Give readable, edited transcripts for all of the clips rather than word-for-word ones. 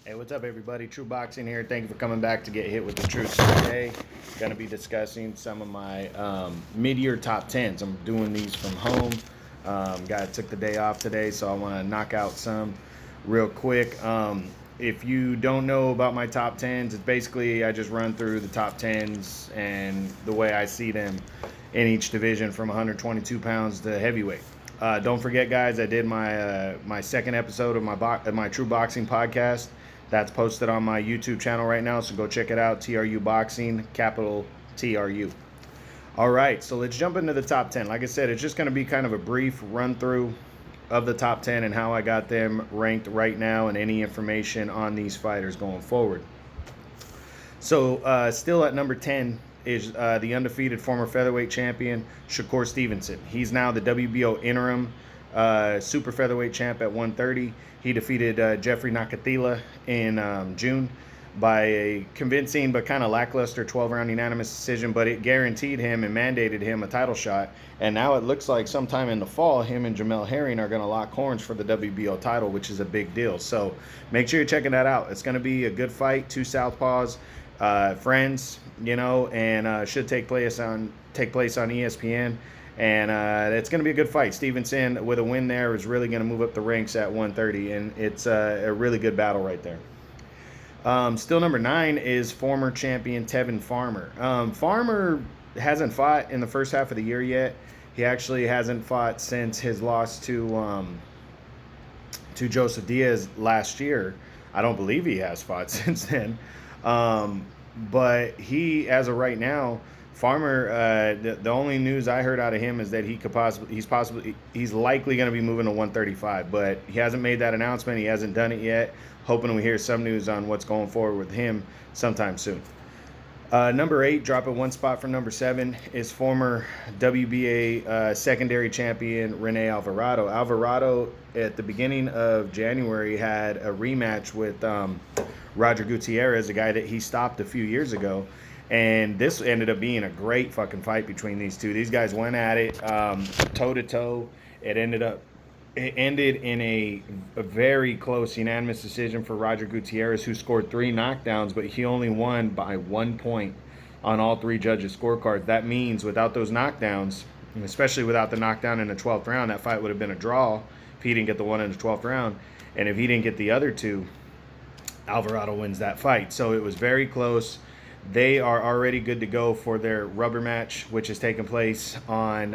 Hey, what's up, everybody? True Boxing here. Thank you for coming back to get hit with the truth today. Going to be discussing some of my mid-year top 10s. I'm doing these from home. Took the day off today, so I want to knock out some real quick. If you don't know about my top 10s, it's basically I just run through the top 10s and the way I see them in each division from 122 pounds to heavyweight. Don't forget, guys, I did my second episode of my True Boxing podcast. That's posted on my YouTube channel right now, so go check it out. TRU Boxing, capital TRU. All right, so let's jump into the top 10. Like I said, it's just going to be kind of a brief run through of the top 10 and how I got them ranked right now and any information on these fighters going forward. So still at number 10 is the undefeated former featherweight champion, Shakur Stevenson. He's now the WBO interim super featherweight champ at 130. He defeated Jeffrey Nakatila in June by a convincing but kind of lackluster 12-round unanimous decision, but it guaranteed him and mandated him a title shot. And now it looks like sometime in the fall, him and Jamel Herring are going to lock horns for the WBO title, which is a big deal. So make sure you're checking that out. It's going to be a good fight, two southpaws, friends, and should take place on ESPN. And it's going to be a good fight. Stevenson, with a win there, is really going to move up the ranks at 130, and it's a really good battle right there. Still number 9 is former champion Tevin Farmer. Farmer hasn't fought in the first half of the year yet. He actually hasn't fought since his loss to Joseph Diaz last year. I don't believe he has fought since then. But he, as of right now, Farmer, the only news I heard out of him is that he's likely going to be moving to 135, but he hasn't made that announcement. He hasn't done it yet. Hoping we hear some news on what's going forward with him sometime soon. Number 8, dropping one spot from number 7, is former WBA secondary champion Rene Alvarado. Alvarado, at the beginning of January, had a rematch with Roger Gutierrez, a guy that he stopped a few years ago. And this ended up being a great fucking fight between these two. These guys went at it toe-to-toe. It ended in a very close unanimous decision for Roger Gutierrez, who scored 3 knockdowns, but he only won by 1 point on all 3 judges' scorecards. That means without those knockdowns, especially without the knockdown in the 12th round, that fight would have been a draw if he didn't get the one in the 12th round. And if he didn't get the other 2, Alvarado wins that fight. So it was very close. They are already good to go for their rubber match, which is taking place on,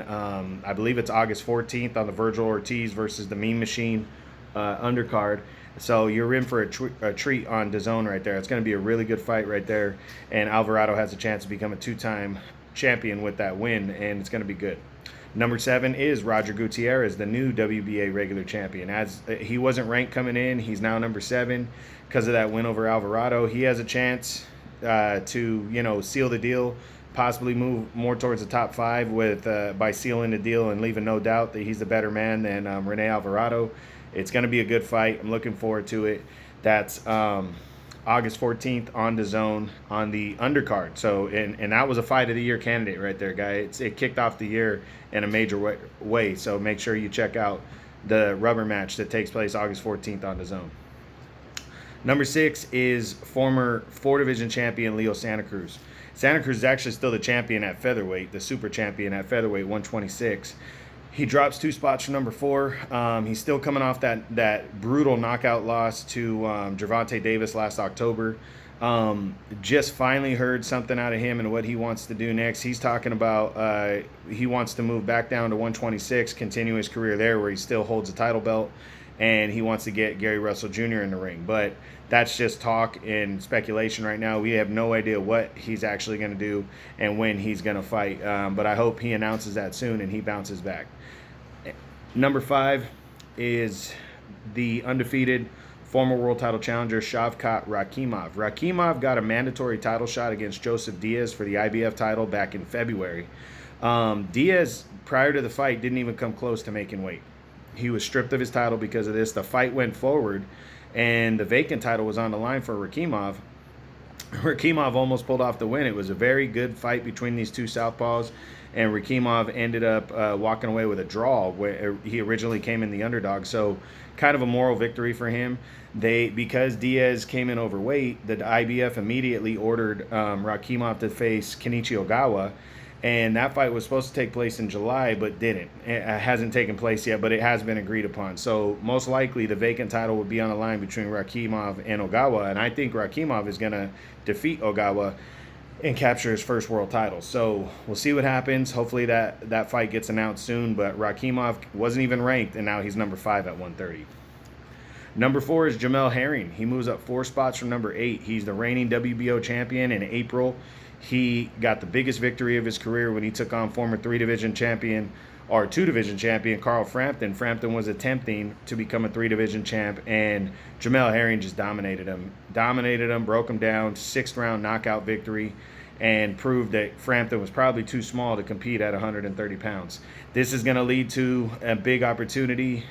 I believe it's August 14th on the Virgil Ortiz versus the Mean Machine undercard. So you're in for a treat on DAZN right there. It's going to be a really good fight right there. And Alvarado has a chance to become a 2-time champion with that win, and it's going to be good. Number 7 is Roger Gutierrez, the new WBA regular champion. As he wasn't ranked coming in, he's now number 7 because of that win over Alvarado. He has a chance to seal the deal, possibly move more towards the top 5 with by sealing the deal and leaving no doubt that he's the better man than Rene Alvarado. It's going to be a good fight. I'm looking forward to it. That's August 14th on DAZN on the undercard. So and that was a fight of the year candidate right there, guys. It kicked off the year in a major way. So make sure you check out the rubber match that takes place August 14th on DAZN. Number 6 is former 4-division champion Leo Santa Cruz. Santa Cruz is actually still the champion at featherweight, the super champion at featherweight, 126. He drops 2 spots from number 4. He's still coming off that brutal knockout loss to Gervonta Davis last October. Just finally heard something out of him and what he wants to do next. He's talking about he wants to move back down to 126, continue his career there where he still holds a title belt. And he wants to get Gary Russell Jr. in the ring. But that's just talk and speculation right now. We have no idea what he's actually going to do and when he's going to fight. But I hope he announces that soon and he bounces back. Number 5 is the undefeated former world title challenger Shavkat Rakhimov. Rakhimov got a mandatory title shot against Joseph Diaz for the IBF title back in February. Diaz, prior to the fight, didn't even come close to making weight. He was stripped of his title because of this. The fight went forward, and the vacant title was on the line for Rakhimov. Rakimov almost pulled off the win. It was a very good fight between these two southpaws, and Rakimov ended up walking away with a draw where he originally came in the underdog. So, kind of a moral victory for him. Because Diaz came in overweight, the IBF immediately ordered Rakimov to face Kenichi Ogawa, and that fight was supposed to take place in July, but didn't. It hasn't taken place yet, but it has been agreed upon. So most likely the vacant title would be on the line between Rakimov and Ogawa, and I think Rakimov is going to defeat Ogawa and capture his first world title. So we'll see what happens. Hopefully that fight gets announced soon, but Rakimov wasn't even ranked, and now he's number 5 at 130. Number 4 is Jamel Herring. He moves up 4 spots from number 8. He's the reigning WBO champion. In April, he got the biggest victory of his career when he took on former 2-division champion Carl Frampton. Frampton was attempting to become a 3-division champ, and Jamel Herring just dominated him, broke him down, 6th-round knockout victory, and proved that Frampton was probably too small to compete at 130 pounds. This is going to lead to a big opportunity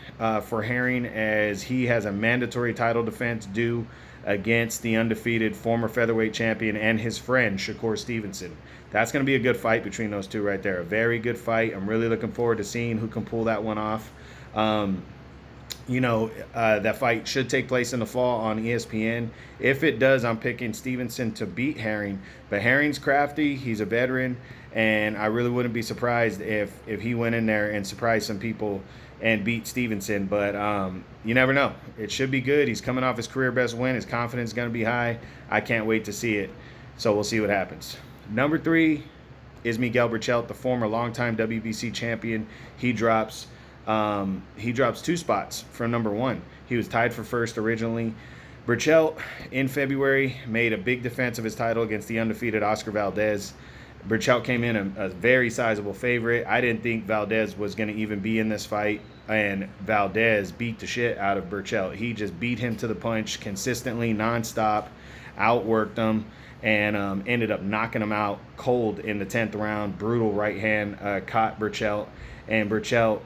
for Herring, as he has a mandatory title defense due against the undefeated former featherweight champion and his friend Shakur Stevenson. That's going to be a good fight between those two right there. A very good fight. I'm really looking forward to seeing who can pull that one off. That fight should take place in the fall on ESPN. If it does, I'm picking Stevenson to beat Herring. But Herring's crafty. He's a veteran, and I really wouldn't be surprised if he went in there and surprised some people and beat Stevenson. But you never know. It should be good. He's coming off his career best win. His confidence is going to be high. I can't wait to see it. So we'll see what happens. Number 3 is Miguel Berchelt, the former longtime WBC champion. He drops 2 spots from number 1. He was tied for first originally. Berchelt, in February, made a big defense of his title against the undefeated Oscar Valdez. Berchelt came in a very sizable favorite. I didn't think Valdez was going to even be in this fight, and Valdez beat the shit out of Berchelt. He just beat him to the punch consistently, nonstop, outworked him, and ended up knocking him out cold in the 10th round. Brutal right hand caught Berchelt. And Berchelt,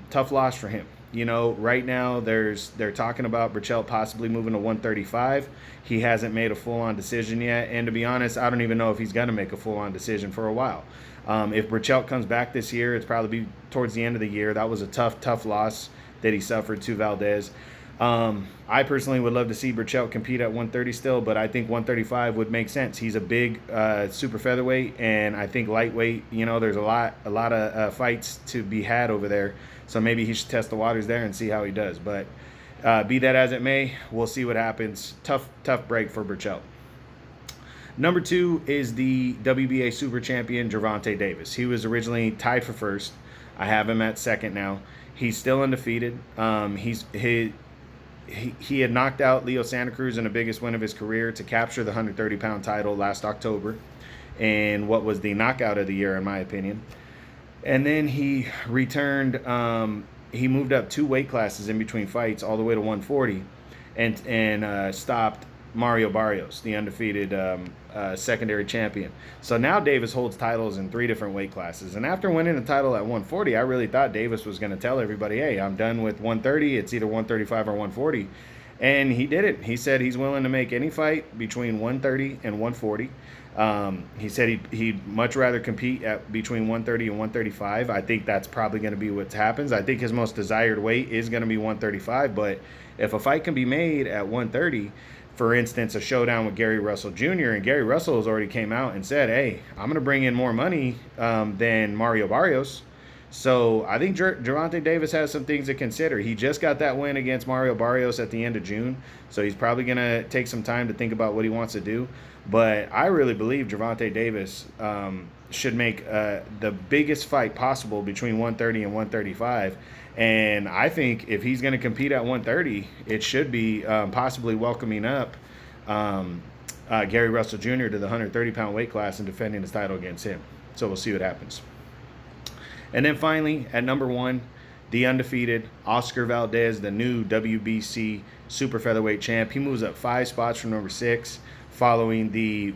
tough loss for him. Right now they're talking about Berchelt possibly moving to 135. He hasn't made a full-on decision yet, and to be honest, I don't even know if he's going to make a full-on decision for a while. If Berchelt comes back this year, it's probably be towards the end of the year. That was a tough loss that he suffered to Valdez. I personally would love to see Berchelt compete at 130 still, but I think 135 would make sense. He's a big super featherweight, and I think lightweight, there's a lot of fights to be had over there. So maybe he should test the waters there and see how he does. But be that as it may, we'll see what happens. Tough break for Berchelt. Number 2 is the WBA super champion, Gervonta Davis. He was originally tied for first. I have him at second now. He's still undefeated. He had knocked out Leo Santa Cruz in the biggest win of his career to capture the 130-pound title last October, and what was the knockout of the year, in my opinion. And then he returned. He moved up 2 weight classes in between fights, all the way to 140, and stopped Mario Barrios, the undefeated secondary champion. So now Davis holds titles in 3 different weight classes. And after winning the title at 140, I really thought Davis was going to tell everybody, hey, I'm done with 130. It's either 135 or 140. And he did it. He said he's willing to make any fight between 130 and 140. He said he'd much rather compete at between 130 and 135. I think that's probably going to be what happens. I think his most desired weight is going to be 135. But if a fight can be made at 130, for instance, a showdown with Gary Russell Jr., and Gary Russell has already came out and said, hey, I'm going to bring in more money than Mario Barrios. So I think Gervonta Davis has some things to consider. He just got that win against Mario Barrios at the end of June, so he's probably going to take some time to think about what he wants to do. But I really believe Gervonta Davis should make the biggest fight possible between 130 and 135. And I think if he's going to compete at 130, it should be possibly welcoming up Gary Russell Jr. to the 130-pound weight class and defending his title against him. So we'll see what happens. And then finally, at number 1, the undefeated Oscar Valdez, the new WBC super featherweight champ. He moves up 5 spots from number 6, following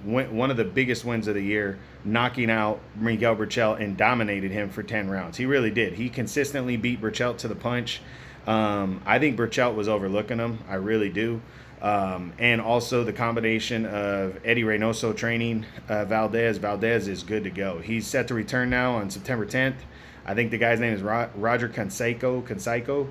one of the biggest wins of the year, knocking out Miguel Berchelt and dominated him for 10 rounds. He really did. He consistently beat Berchelt to the punch. I think Berchelt was overlooking him. I really do. And also the combination of Eddie Reynoso training Valdez. Valdez is good to go. He's set to return now on September 10th. I think the guy's name is Roger Canseco.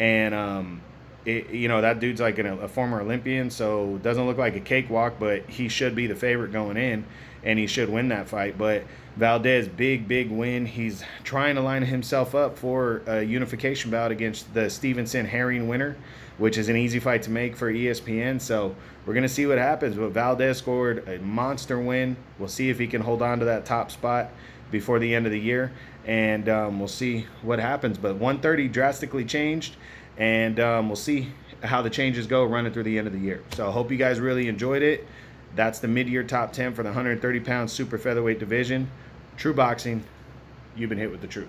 And, that dude's like a former Olympian, so doesn't look like a cakewalk, but he should be the favorite going in, and he should win that fight. But Valdez, big win. He's trying to line himself up for a unification bout against the Stevenson Herring winner, which is an easy fight to make for ESPN. So we're going to see what happens. But Valdez scored a monster win. We'll see if he can hold on to that top spot before the end of the year, and we'll see what happens. But 130 drastically changed, and we'll see how the changes go running through the end of the year. So I hope you guys really enjoyed it. That's the mid-year top 10 for the 130-pound super featherweight division. True Boxing, you've been hit with the truth.